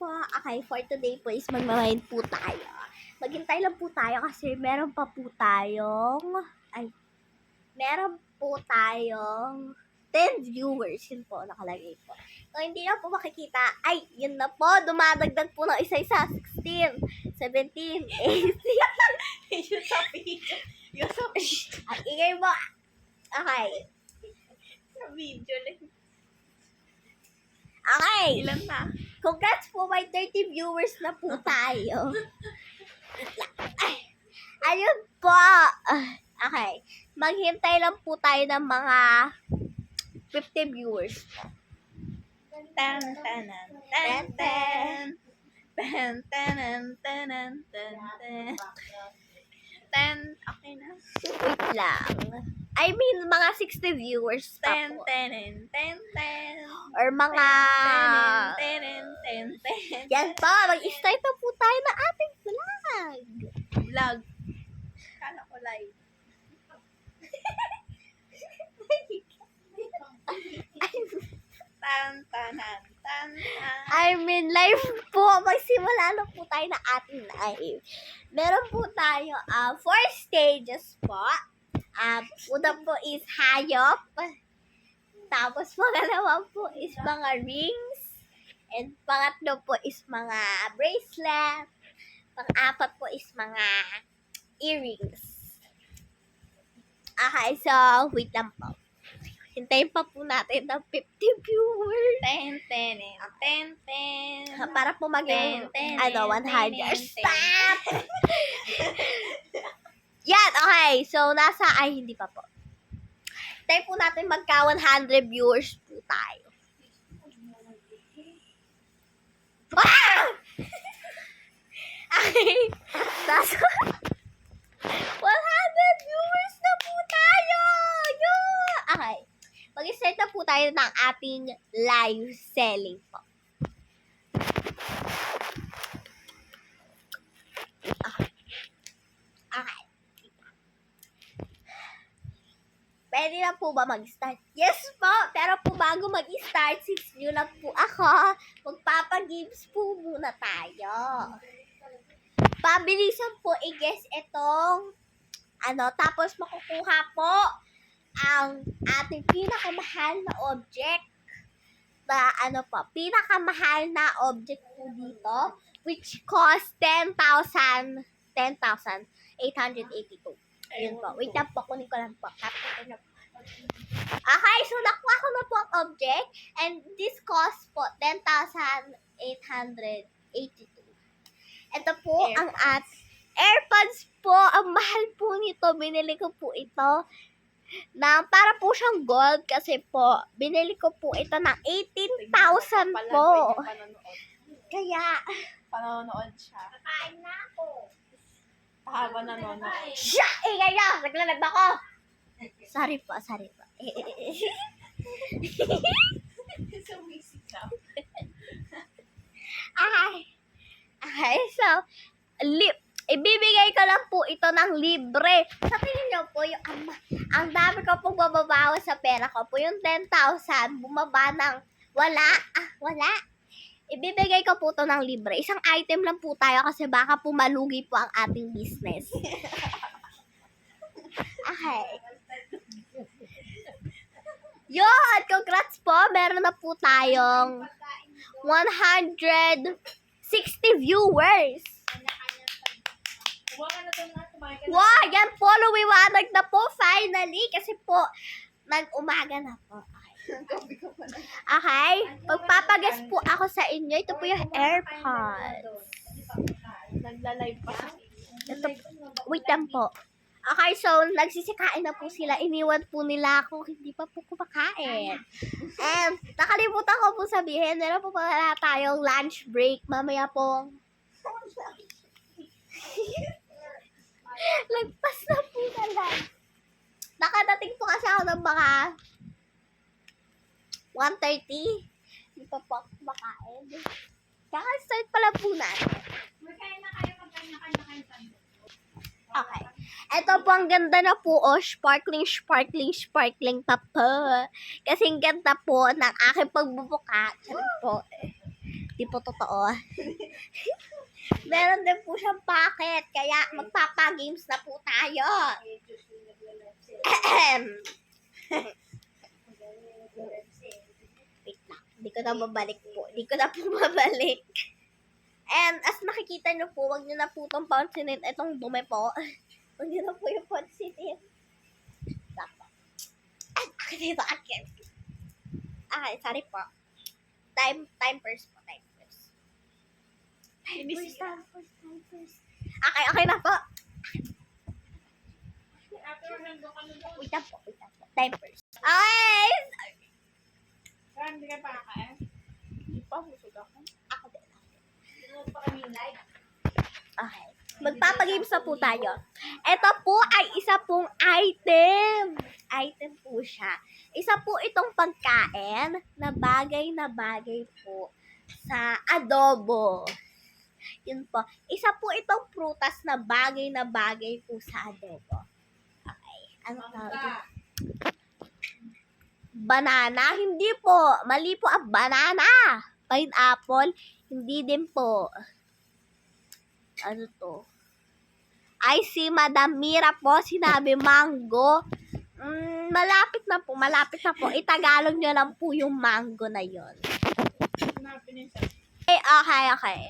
po. Okay, for today po is magmamain po tayo. Maghintay lang po tayo kasi meron po tayong 10 viewers. Yun po, nakalagay po. Kung hindi na po makikita, ay, yun na po, dumadagdag po ng isa-isa. 16, 17, 18. Yung sa video. Yung sa At ingay mo. Okay. video lang. Okay. Ilan na? Congrats po, may 30 viewers na po tayo. Ay, ayun po. Okay. Maghintay lang po tayo ng mga 50 viewers. Tan tanan tan tan. Tan tanan tanan tan tan. Tan, okay na. Wait lang. I mean, mga 60 viewers pa Tan po. tanan tan tan. Or mga... Tanan tanan tan tan. Yan po, mag-start na po tayo ng ating vlog. Vlog. Kala ko live. Tan tanan tan tan. I mean, live po. Magsimula na po tayo na ating live. Meron po tayo 4 stages po. Una po is hayop. Tapos pangalawa po is mga rings. And pangatlo po is mga bracelet. Pang-apat po is mga earrings. Okay, so wait lang po. Hintayin pa po natin ng 50 viewers. Ten ten ten ten. Para po maging, 100. 100. Stop! Yan, okay. So, hindi pa po. Hintayin po natin magka 100 viewers po tayo. Ah! Okay. Nasa 100 viewers na po tayo! Yeah! Okay. Mag-start na po tayo ng ating live selling po. Okay. Pwede na po ba mag-start? Yes po! Pero po bago mag-start, since new lang po ako, magpapagames po muna tayo. Pabilisan po i-guess itong tapos makukuha po ang ating pinakamahal na object pinakamahal na object po dito, which cost 10,882. Ayun po. Wait lang po, kunin ko lang po. Okay, so nakuha ko na po ang object, and this cost po 10,882. Ito po ang AirPods po. Ang mahal po nito. Binili ko po ito para po siyang gold kasi po, binili ko po ito ng 18,000 po. Kaya, Panonood siya. kakain na ako. Habang nanonood. Siya! Ingay na! Naglalag ako! Sorry po. Sumisigaw. Okay, so, ibibigay ko lang po ito ng libre. Sa tingin niyo po, ang dami ko pong bababawas sa pera ko po, yung 10,000, bumaba ng wala. Ibibigay ko po ito ng libre. Isang item lang po tayo kasi baka po malugi po ang ating business. Okay. Yun! Congrats po! Meron na po tayong 160 viewers. Wow! Yan po! Lumiwanag na po finally! Kasi po, nag-umaga na po. Okay? Pagpapagas po ako sa inyo. Ito po yung AirPods. Nagla-live pa. Ito, wait lang po. Okay, so nagsisikain na po sila. Iniwan po nila ako. Hindi pa po kumakain. And nakalimutan ko po sabihin, meron po pala tayong lunch break. Mamaya po. Lagpas na po na lang. Nakadating po kasi ako ng mga 1:30. Hindi pa po ako kumakain. Kaka-start pala po natin. Okay. Ito po, ang ganda na po, sparkling pa po. Kasi ang ganda po ng aking pagbubuka. Sabi po, Hindi po totoo. Meron din po siyang packet, kaya magpapa-games na po tayo. Wait lang, hindi ko na babalik po. Hindi ko na po babalik. And as nakikita nyo po, wag nyo na po itong pansinin. Itong dumi po. Wag nyo na po yung pansinin. Dapat. Ay, akin dito, akin. Okay, sorry po. Time first po, time first. Time first. Okay na po. Wait lang po. Time first. Okay! Hindi ka pa kakain? Hindi pa, busog ako. Ako din. Okay. Magpapagames na po tayo. Ito po ay isa pong item. Item po siya. Isa po itong pagkain na bagay po sa adobo. Yun po. Isa po itong prutas na bagay po sa adobo. Okay. Ano tawag? Banana? Hindi po. Mali po ang banana. Pineapple? Hindi din po. Ano to? Ay, si Madam Mira po, sinabi mango. Malapit na po. Itagalog nyo lang po yung mango na yon. Okay.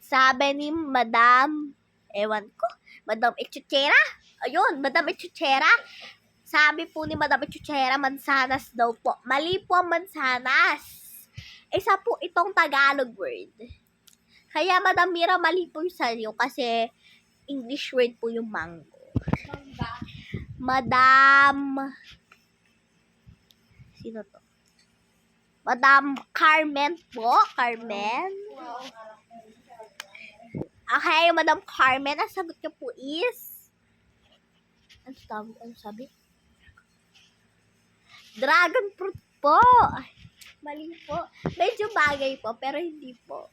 Sabi ni Madam, ewan ko, Madam Echuchera? Ayun, Madam Echuchera. Sabi po ni Madam Echuchera, mansanas daw po. Mali po ang mansanas. Isa po itong Tagalog word. Kaya Madam Mira, mali po yung sa'yo kasi English word po yung mango. Madam... Sino to? Madam Carmen po. Carmen. Okay, Madam Carmen, ang sagot niyo po is... Ano sabi? Dragon fruit po. Mali po. Medyo bagay po, pero hindi po.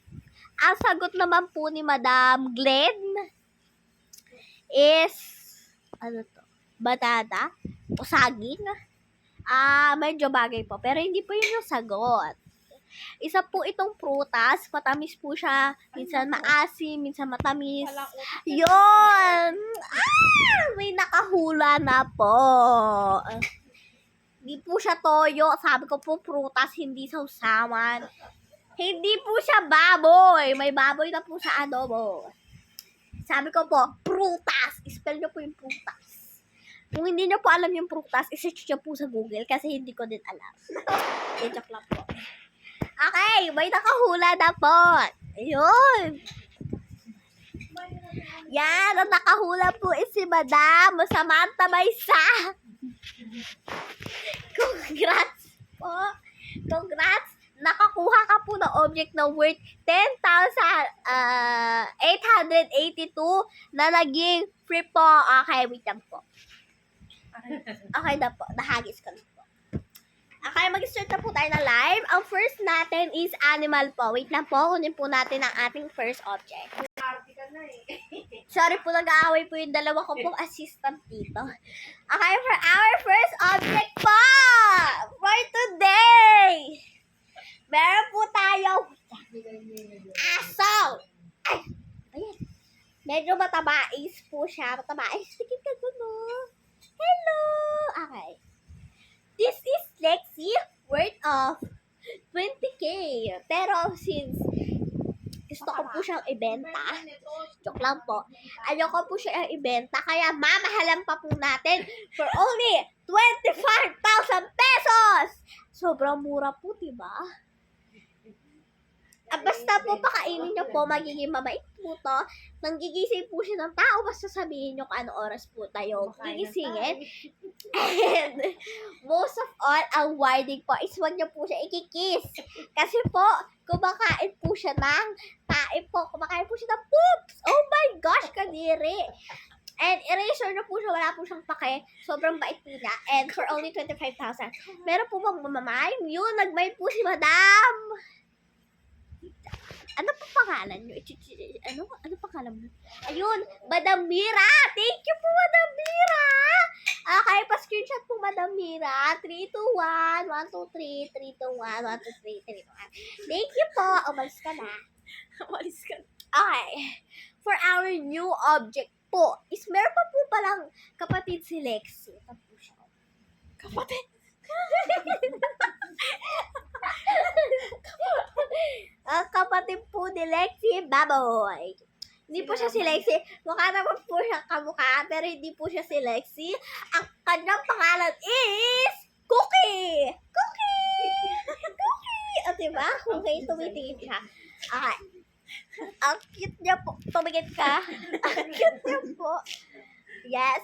Ang sagot naman po ni Madam Glenn is, ano to? Banana? O saging? Medyo bagay po, pero hindi po yun yung sagot. Isa po itong prutas, matamis po siya, minsan maasim, minsan matamis. Yun! May nakahula na po. Hindi po siya toyo. Sabi ko po, prutas, hindi sausawan. Hindi po siya baboy. May baboy na po sa adobo. Sabi ko po, prutas. Spell nyo po yung prutas. Kung hindi nyo po alam yung prutas, isearch nyo po sa Google kasi hindi ko din alam. Joke lang po. Okay, may nakahula na po. Ayun. Yan, ang nakahula po is si Madam Samantha Maysa. Congrats po. Congrats. Nakakuha ka po ng object na worth 10,882 na naging free po. Okay, wait lang po. Okay na po. Nahagis ko na po. Okay, mag-start na po tayo na live. Ang first natin is animal po. Wait lang po. Kunin po natin ang ating first object. Sorry po, nag-aaway po yung dalawa ko pong assistant dito. Okay, for our first object po for today, meron po tayo aso. Ay, ayan. Medyo matabais po siya. Matabais. Sige ka doon, no? Hello. Okay. This is Lexi, worth of 20K. Pero since gusto ko po siyang ibenta, joke lang po, ayoko po siya ibenta, kaya mamahalan pa po natin for only 25,000 pesos! Sobrang mura po, diba? Basta po pakainin niyo po, magiging mabait po to. Nanggigising po siya ng tao, basta sabihin niyo kung anong oras po tayo gigisingin. And most of all, ang warning po is huwag niyo po siya ikikiss. Kasi po, kumakain po siya ng kumakain po siya ng poops. Oh my gosh, kadiri. And erasure na po siya, wala po siyang pake. Sobrang bait po niya. And for only 25,000. Meron po bang mamamain? Yun, nagbayad po si Madam. Ano pa pangalan nyo? Ano pangalan mo? Ayun, Madam Mira! Thank you po, Madam Mira! Okay, pa-screenshot po, Madam Mira. 3, 2, 1, 1, 2, 3, 3, 2, 1, 1, 2, 3, 3, 2, 1. Thank you po. Umalis ka na. Umalis ka. Okay. For our new object po, is meron pa po palang kapatid si Lexi. Ito po siya. Kapatid. Kapatid po ni Lexi, Baboy. Hindi po siya si Lexi. Mukha naman po siya kamukha, pero hindi po siya si Lexi. Ang kanyang pangalan is Cookie! Cookie! Cookie! O diba? Cookie, tumitingin siya. Okay. Ang cute niya po. Tumingin ka. Ang cute niya po. Yes.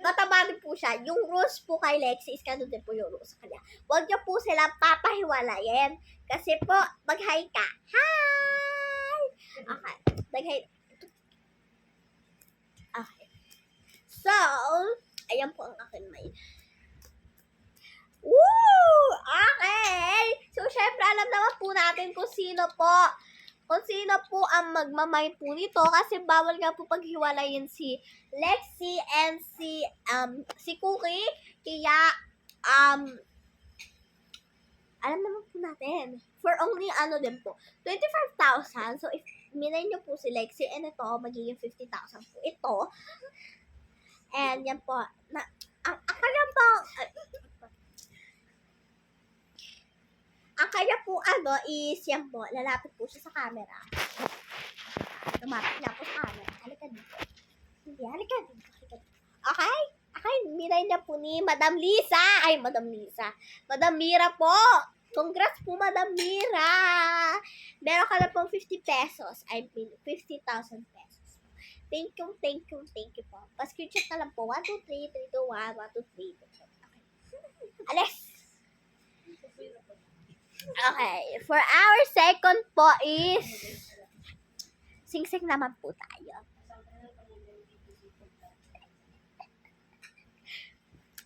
Mataba din po siya. Yung rules po kay Lexi is ganun din po yung rules sa kanya. Huwag niyo po sila papahiwalayin. Kasi po, mag-hi ka. Hi! Okay. Mag-hi. Okay. So, ayan po ang akin may. Woo! Okay! So, syempre, alam naman po natin kung sino po ang magmamay po nito kasi bawal nga po paghiwalayin si Lexi and si Cookie. Kaya, alam naman po natin, for only din po, 25,000. So, if minay nyo po si Lexi, and ito, magiging 50,000 po ito. And yan po, ang kanya po, ang kanya po is, yan po, lalapit po siya sa camera. Lumapit niya po sa camera. Halika dito. Hindi, halika dito. Okay? Okay, minay niya po ni Madam Lisa. Ay, Madam Lisa. Madam Mira po. Congrats po, Madam Mira. Meron ka na pong 50 pesos. I mean, 50,000 pesos. Thank you po. Pa-screenshot na lang po. 1, 2, 3, 3, 2, 1, 1, 2, 3. Okay. Alis! Okay. For our second po is sing-sing naman po tayo.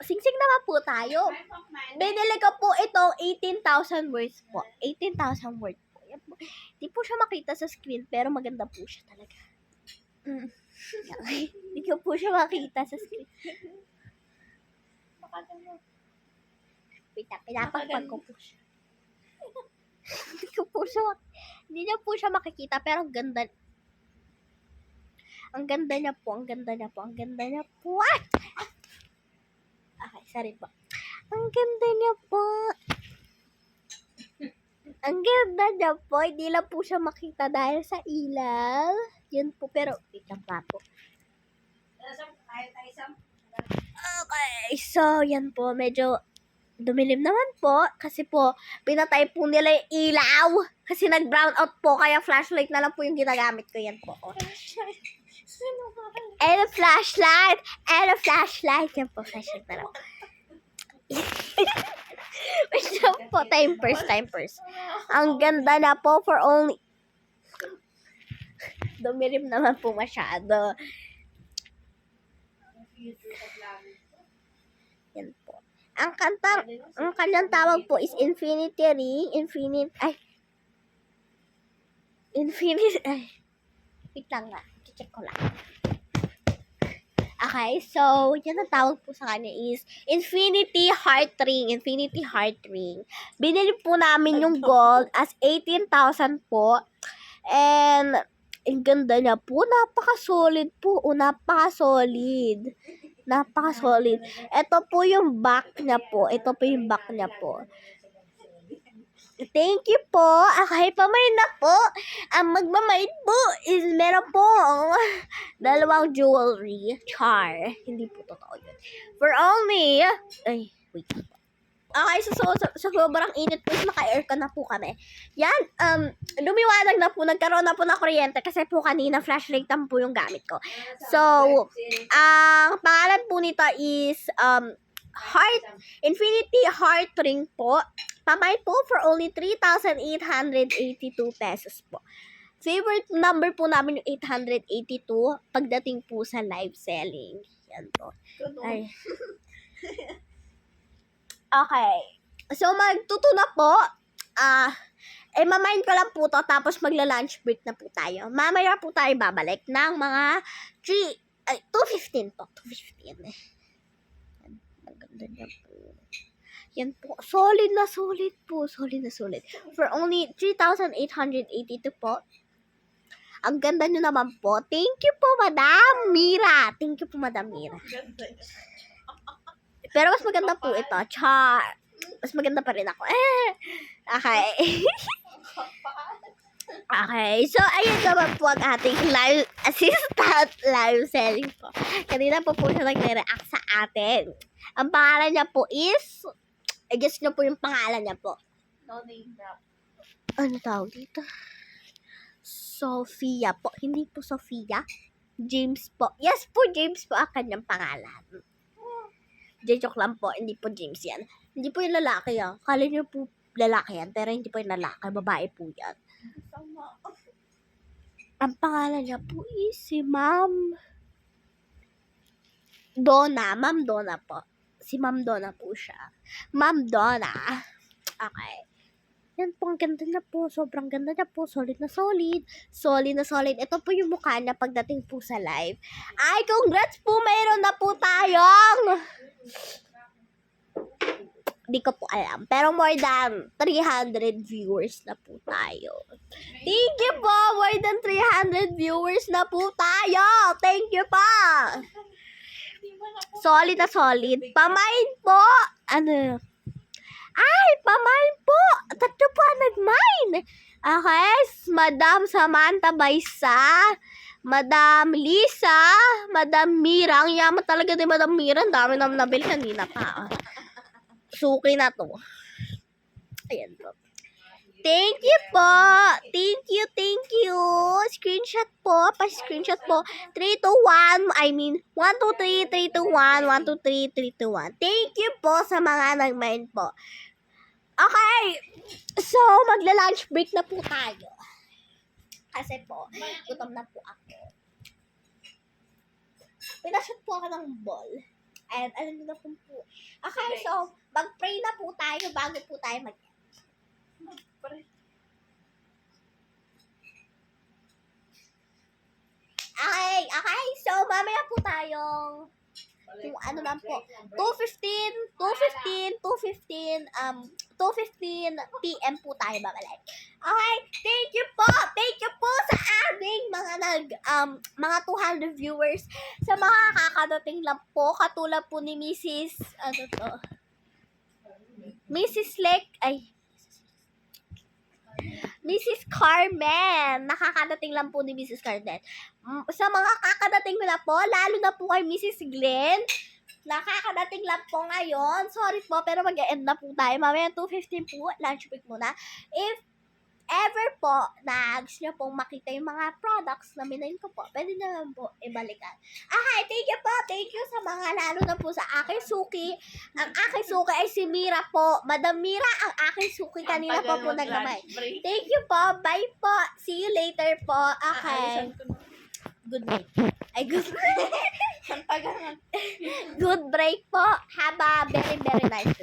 Sing-sing naman po tayo. Binili ko po itong 18,000 words po. 18,000 words po. Yan po. Di po siya makita sa screen, pero maganda po siya talaga. Okay. Di ko po siya makita sa screen. Wait, pinapagpag ko po siya. Hindi niya po siya makikita, pero ang ganda. Ang ganda niya po. Ah! Okay, sorry po. Ang ganda niya po. Hindi lang po siya makita dahil sa ilaw. Yun po, pero wait lang pa po. Okay, so yan po. Medyo dumilim naman po. Kasi po, pinatay po nila yung ilaw. Kasi nag-brown out po. Kaya flashlight na lang po yung ginagamit ko. Yan po. Oh. And a flashlight. Yan po, flashlight na lang. Wait lang po, time first. Ang ganda na po for only... Dumilim naman po masyado. Yan po. Ang kanyang tawag po is Infinity Ring. Wait lang nga. Check ko lang. Okay, so, yan ang tawag po sa kanya is Infinity Heart Ring. Binili po namin yung gold as 18,000 po. And, ang ganda niya po. Napaka-solid po. Napaka-solid. Ito po yung back niya po. Thank you po. Okay, pamay na po. Ang magmamait po is meron po dalawang jewelry. Char. Hindi po totoo yun. For only... Ay, wait. Okay, so sobrang init po. Naka-aircon na po kami. Yan, lumiwanag na po. Nagkaroon na po ng kuryente kasi po kanina flashlight lang po yung gamit ko. So, ang pangalan po nito is Infinity Heart Ring po. Pamay po for only 3,882 pesos po. Favorite number po namin yung 882 pagdating po sa live selling. Yan po. Ay. Okay. So, magtuto na po. mamind ko lang po to, tapos magla-lunch break na po tayo. Mamaya po tayo babalik ng mga 2:15 po. 2:15. Yan, ang ganda niya po. Yan po. Solid na solid po. Solid na solid. For only 3,882 po. Ang ganda nyo naman po. Thank you po, Madam Mira. Thank you po, Madam Mira. Ganda yun. Pero mas maganda po ito. Char. Mas maganda pa rin ako. Okay. Okay. So, ayun naman po ang ating live assistant live selling po. Kanina po siya nagre-react sa atin. Ang pangalan niya po is, guess nyo po yung pangalan niya po. No name drop. Ano tawag dito? Sophia po. Hindi po Sophia. James po. Yes po, James po ang kanyang pangalan. Joke lang po. Hindi po James yan. Hindi po yung lalaki yan. Kala niyo po lalaki yan. Pero hindi po yung lalaki. Babae po yan. Sama. Ang pangalan niya po is si Ma'am Donna. Ma'am Donna po. Si Ma'am Donna po siya. Ma'am Donna. Okay. Yan po, ang ganda na po. Sobrang ganda na po. Solid na solid. Solid na solid. Ito po yung mukha niya pagdating po sa live. Ay, congrats po! Mayroon na po tayong... Di ko po alam. Pero more than 300 viewers na po tayo. Thank you po! More than 300 viewers na po tayo! Thank you po! Solid na solid. Pamain po! Ano? Ay, pamain po! Tatlo po ang nag-mine! Okay, Madam Samantha Baysa, Madam Lisa, Madam Mira. Ang yaman talaga ni Madam Mira. Ang dami naman nabili kanina pa. Suki na to. Ayan po. Thank you po. Thank you, thank you. Screenshot po. Pa-screenshot po. 3, 2, 1. I mean, 1, 2, 3, 3, 2, 1. 1, 2, 3, 3, 2, 1. Thank you po sa mga nag-mine po. Okay. So, magla-lunch break na po tayo. Kasi po, gutom na po ako. Pinashoot po ako ng ball. And alam niyo na po. Okay, so, mag-pray na po tayo bago po tayo mag- Okay. So, mamaya po tayong kung ano lang po. 2:15 PM po tayo babalik. Okay, thank you po sa aming mga 200 viewers. Sa mga kakadating lang po, katulad po ni Mrs. Mrs. Carmen. Nakakadating lang po ni Mrs. Carmen. Sa mga kakadating na po, lalo na po kay Mrs. Glenn, nakakadating lang po ngayon. Sorry po, pero mag-end na po tayo. Mamaya 2:15 po, lunch break muna. If ever po na gusto nyo pong makita yung mga products na minayin ko po, pwede naman po ibalikan. Okay, thank you po. Thank you sa mga lalo na po sa aking suki. Ang aking suki ay si Mira po. Madam Mira, ang aking suki kanina po nagkamay. Thank you po. Bye po. See you later po. Okay. Good night. Ay, good night. Good break po. Have a very, very nice.